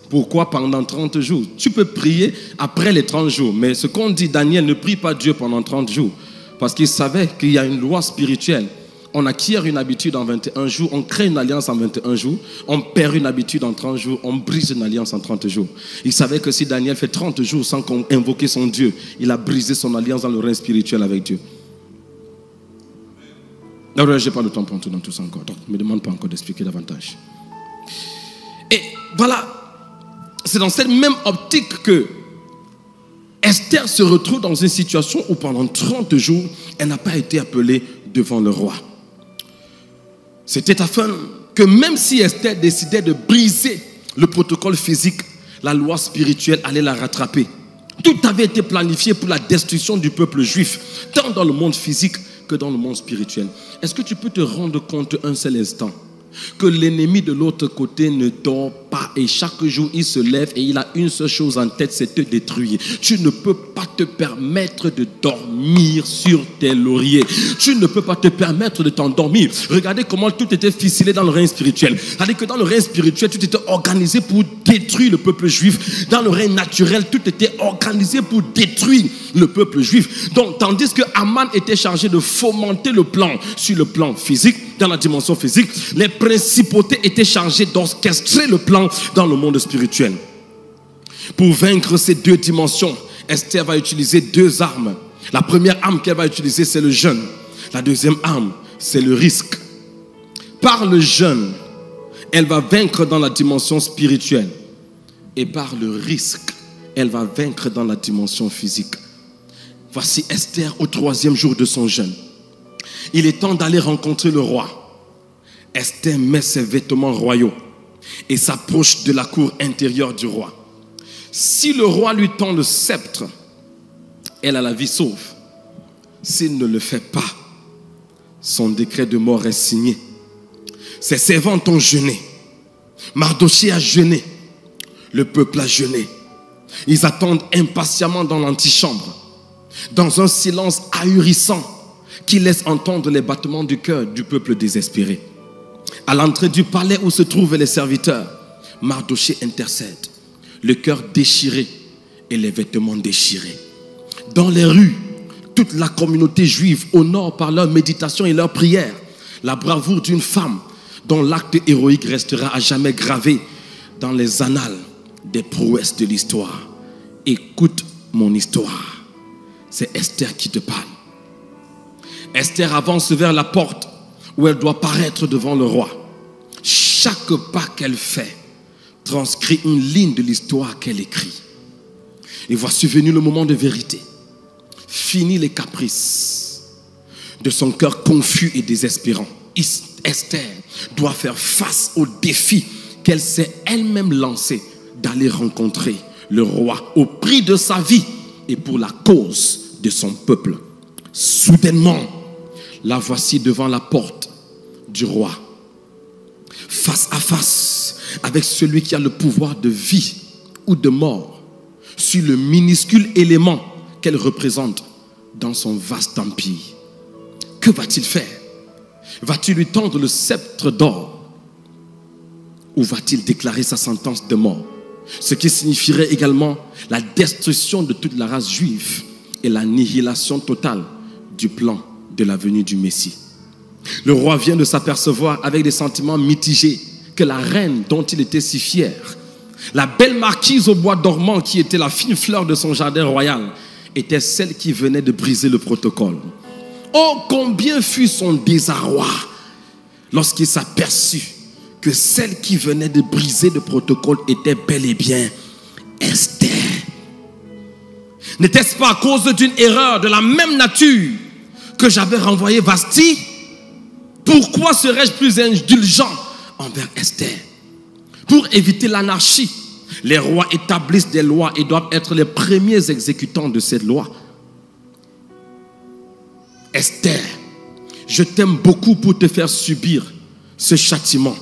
Pourquoi pendant 30 jours? Tu peux prier après les 30 jours. Mais ce qu'on dit, Daniel ne prie pas Dieu pendant 30 jours. Parce qu'il savait qu'il y a une loi spirituelle. On acquiert une habitude en 21 jours, on crée une alliance en 21 jours, on perd une habitude en 30 jours, on brise une alliance en 30 jours. Il savait que si Daniel fait 30 jours sans invoquer son Dieu, il a brisé son alliance dans le règne spirituel avec Dieu. Alors, je n'ai pas le temps pour entrer dans tout ça encore, donc ne me demande pas encore d'expliquer davantage. Et voilà, c'est dans cette même optique que Esther se retrouve dans une situation où pendant 30 jours, elle n'a pas été appelée devant le roi. C'était afin que même si Esther décidait de briser le protocole physique, la loi spirituelle allait la rattraper. Tout avait été planifié pour la destruction du peuple juif, tant dans le monde physique que dans le monde spirituel. Est-ce que tu peux te rendre compte un seul instant que l'ennemi de l'autre côté ne dort pas et chaque jour il se lève et il a une seule chose en tête, c'est te détruire. Tu ne peux pas te permettre de dormir sur tes lauriers. Tu ne peux pas te permettre de t'endormir. Regardez comment tout était ficelé dans le règne spirituel. C'est-à-dire que dans le règne spirituel, tout était organisé pour détruire le peuple juif. Dans le règne naturel, tout était organisé pour détruire le peuple juif. Donc, tandis que Aman était chargé de fomenter le plan sur le plan physique, dans la dimension physique, les principautés étaient chargées d'orchestrer le plan dans le monde spirituel. Pour vaincre ces deux dimensions, Esther va utiliser deux armes. La première arme qu'elle va utiliser, c'est le jeûne. La deuxième arme, c'est le risque. Par le jeûne, elle va vaincre dans la dimension spirituelle. Et par le risque, elle va vaincre dans la dimension physique. Voici Esther au 3e jour de son jeûne. Il est temps d'aller rencontrer le roi. Esther met ses vêtements royaux et s'approche de la cour intérieure du roi. Si le roi lui tend le sceptre, elle a la vie sauve. S'il ne le fait pas, son décret de mort est signé. Ses servantes ont jeûné. Mardochée a jeûné. Le peuple a jeûné. Ils attendent impatiemment dans l'antichambre, dans un silence ahurissant qui laisse entendre les battements du cœur du peuple désespéré. À l'entrée du palais où se trouvent les serviteurs, Mardochée intercède, le cœur déchiré et les vêtements déchirés. Dans les rues, toute la communauté juive honore par leur méditation et leur prière la bravoure d'une femme dont l'acte héroïque restera à jamais gravé dans les annales des prouesses de l'histoire. Écoute mon histoire. C'est Esther qui te parle. Esther avance vers la porte où elle doit paraître devant le roi. Chaque pas qu'elle fait transcrit une ligne de l'histoire qu'elle écrit. Et voici venu le moment de vérité. Fini les caprices de son cœur confus et désespérant. Esther doit faire face au défi qu'elle s'est elle-même lancé d'aller rencontrer le roi au prix de sa vie et pour la cause de son peuple. Soudainement, la voici devant la porte du roi, face à face avec celui qui a le pouvoir de vie ou de mort sur le minuscule élément qu'elle représente dans son vaste empire. Que va-t-il faire? Va-t-il lui tendre le sceptre d'or ou va-t-il déclarer sa sentence de mort? Ce qui signifierait également la destruction de toute la race juive et l'annihilation totale du plan de la venue du Messie. Le roi vient de s'apercevoir avec des sentiments mitigés que la reine dont il était si fier, la belle marquise au bois dormant qui était la fine fleur de son jardin royal, était celle qui venait de briser le protocole. Oh, combien fut son désarroi lorsqu'il s'aperçut que celle qui venait de briser le protocole était bel et bien Esther. N'était-ce pas à cause d'une erreur de la même nature que j'avais renvoyé Vasti? Pourquoi serais-je plus indulgent envers Esther? Pour éviter l'anarchie, les rois établissent des lois et doivent être les premiers exécutants de ces lois. Esther, je t'aime beaucoup pour te faire subir ce châtiment.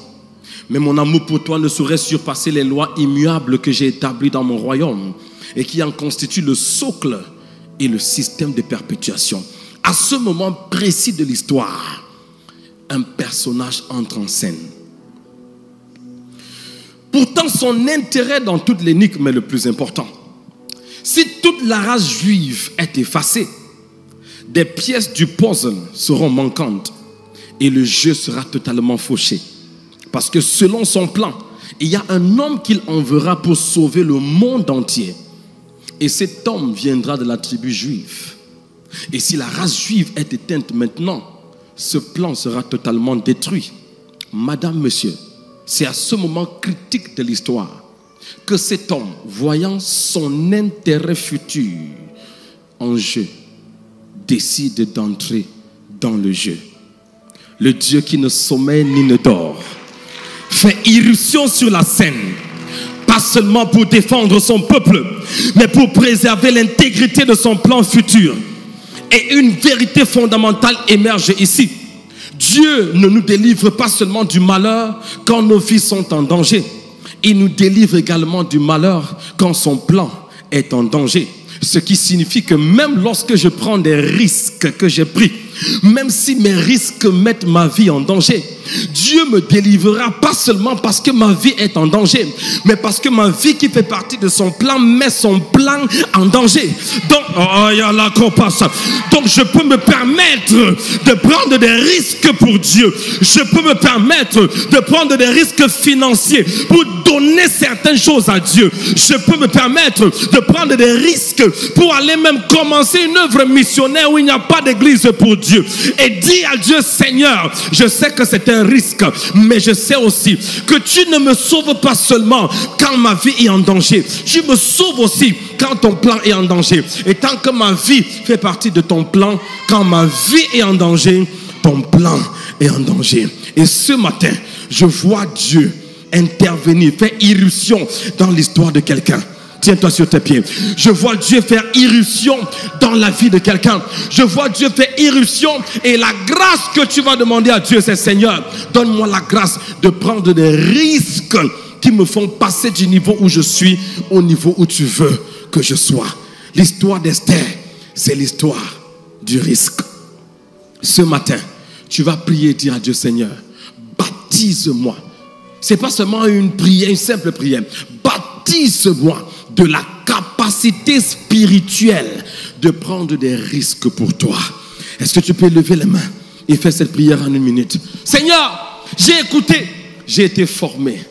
Mais mon amour pour toi ne saurait surpasser les lois immuables que j'ai établies dans mon royaume et qui en constituent le socle et le système de perpétuation. À ce moment précis de l'histoire, un personnage entre en scène. Pourtant, son intérêt dans toute l'énigme est le plus important. Si toute la race juive est effacée, des pièces du puzzle seront manquantes et le jeu sera totalement fauché. Parce que selon son plan, il y a un homme qu'il enverra pour sauver le monde entier. Et cet homme viendra de la tribu juive. Et si la race juive est éteinte maintenant, ce plan sera totalement détruit. Madame, monsieur, C'est à ce moment critique de l'histoire que cet homme, voyant son intérêt futur en jeu, décide d'entrer dans le jeu. Le Dieu qui ne sommeille ni ne dort fait irruption sur la scène, pas seulement pour défendre son peuple, mais pour préserver l'intégrité de son plan futur. Et une vérité fondamentale émerge ici. Dieu ne nous délivre pas seulement du malheur quand nos vies sont en danger. Il nous délivre également du malheur quand son plan est en danger. Ce qui signifie que même lorsque je prends des risques que j'ai pris, même si mes risques mettent ma vie en danger, Dieu me délivrera pas seulement parce que ma vie est en danger, mais parce que ma vie qui fait partie de son plan met son plan en danger. Donc, je peux me permettre de prendre des risques pour Dieu. Je peux me permettre de prendre des risques financiers pour donner certaines choses à Dieu. Je peux me permettre de prendre des risques pour aller même commencer une œuvre missionnaire où il n'y a pas d'église pour Dieu. Et dire à Dieu, Seigneur, je sais que c'est un risque, mais je sais aussi que tu ne me sauves pas seulement quand ma vie est en danger. Tu me sauves aussi quand ton plan est en danger. Et tant que ma vie fait partie de ton plan, quand ma vie est en danger, ton plan est en danger. Et ce matin, je vois Dieu intervenir, faire irruption dans l'histoire de quelqu'un. Tiens-toi sur tes pieds. Je vois Dieu faire irruption dans la vie de quelqu'un. Je vois Dieu faire irruption, et la grâce que tu vas demander à Dieu, c'est Seigneur, donne-moi la grâce de prendre des risques qui me font passer du niveau où je suis au niveau où tu veux que je sois. L'histoire d'Esther, c'est l'histoire du risque. Ce matin, tu vas prier et dire à Dieu, Seigneur, baptise-moi. C'est pas seulement une prière, une simple prière. Baptise-moi de la capacité spirituelle de prendre des risques pour toi. Est-ce que tu peux lever les mains et faire cette prière en 1 minute? Seigneur, j'ai écouté, j'ai été formé,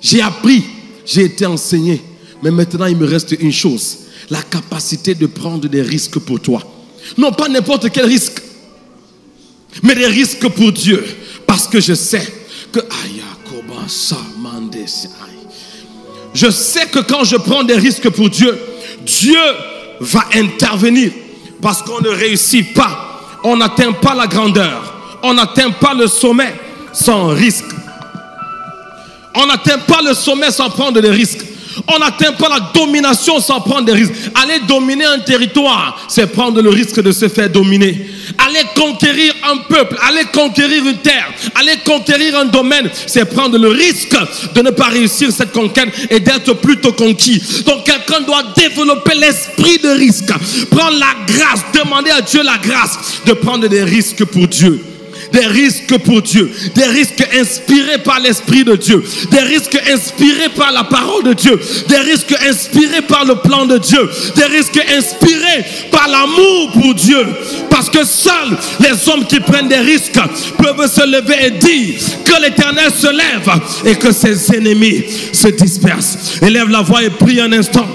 j'ai appris, j'ai été enseigné, mais maintenant il me reste une chose, la capacité de prendre des risques pour toi. Non pas n'importe quel risque, mais des risques pour Dieu, parce que je sais que je sais que quand je prends des risques pour Dieu, Dieu va intervenir, parce qu'on ne réussit pas, on n'atteint pas la grandeur, on n'atteint pas le sommet sans risque. On n'atteint pas le sommet sans prendre des risques. On n'atteint pas la domination sans prendre des risques. Aller dominer un territoire, c'est prendre le risque de se faire dominer. Aller conquérir un peuple, aller conquérir une terre, aller conquérir un domaine, c'est prendre le risque de ne pas réussir cette conquête et d'être plutôt conquis. Donc quelqu'un doit développer l'esprit de risque, prendre la grâce, demander à Dieu la grâce de prendre des risques pour Dieu. Des risques pour Dieu, des risques inspirés par l'Esprit de Dieu, des risques inspirés par la parole de Dieu, des risques inspirés par le plan de Dieu, des risques inspirés par l'amour pour Dieu. Parce que seuls les hommes qui prennent des risques peuvent se lever et dire que l'Éternel se lève et que ses ennemis se dispersent. Élève la voix et prie un instant.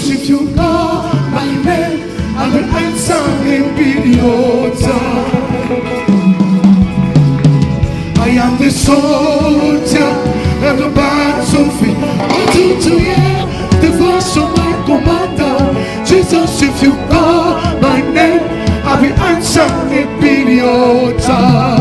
If you call my name, I will answer immediately. I am the soldier of the battlefield. Until to hear the voice of my commander. Jesus, if you call my name, I will answer immediately.